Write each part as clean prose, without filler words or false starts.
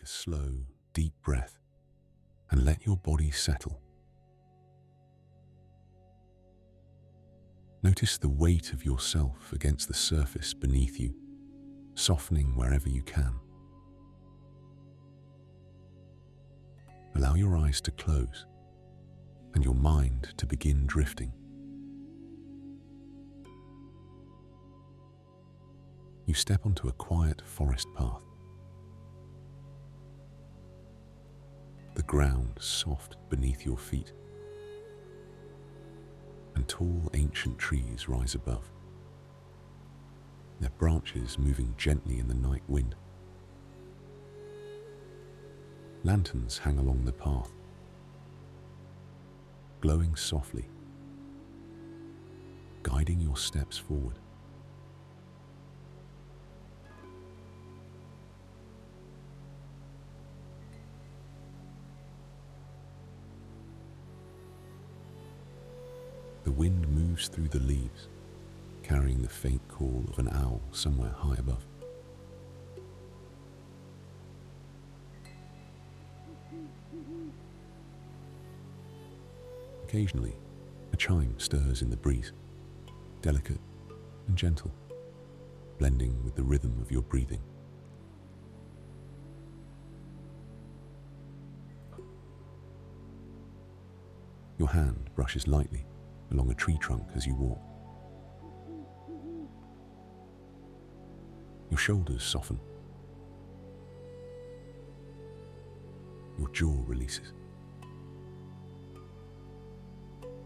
slow, deep breath and let your body settle. Notice the weight of yourself against the surface beneath you, softening wherever you can. Allow your eyes to close and your mind to begin drifting. You step onto a quiet forest path. The ground soft beneath your feet, and tall ancient trees rise above, their branches moving gently in the night wind. Lanterns hang along the path, glowing softly, guiding your steps forward. The wind moves through the leaves, carrying the faint call of an owl somewhere high above. Occasionally, a chime stirs in the breeze, delicate and gentle, blending with the rhythm of your breathing. Your hand brushes lightly along a tree trunk as you walk. Your shoulders soften. Your jaw releases.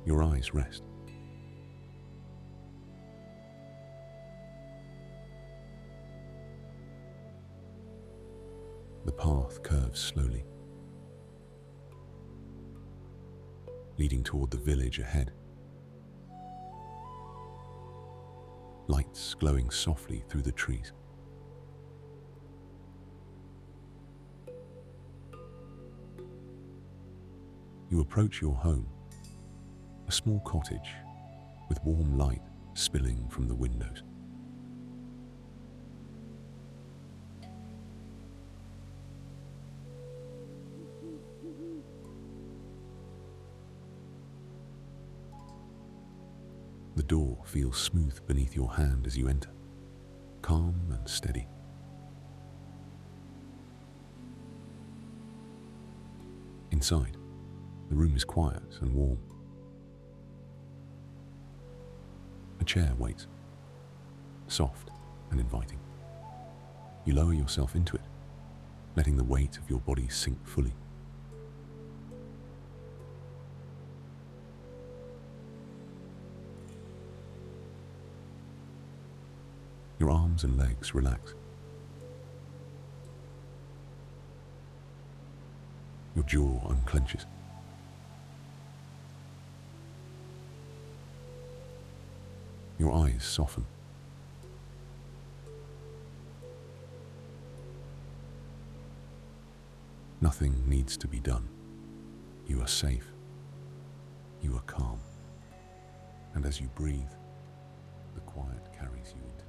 Your eyes rest. The path curves slowly, leading toward the village ahead. Lights glowing softly through the trees. You approach your home, a small cottage with warm light spilling from the windows. The door feels smooth beneath your hand as you enter, calm and steady. Inside, the room is quiet and warm. A chair waits, soft and inviting. You lower yourself into it, letting the weight of your body sink fully. Your arms and legs relax. Your jaw unclenches. Your eyes soften. Nothing needs to be done. You are safe. You are calm. And as you breathe, the quiet carries you into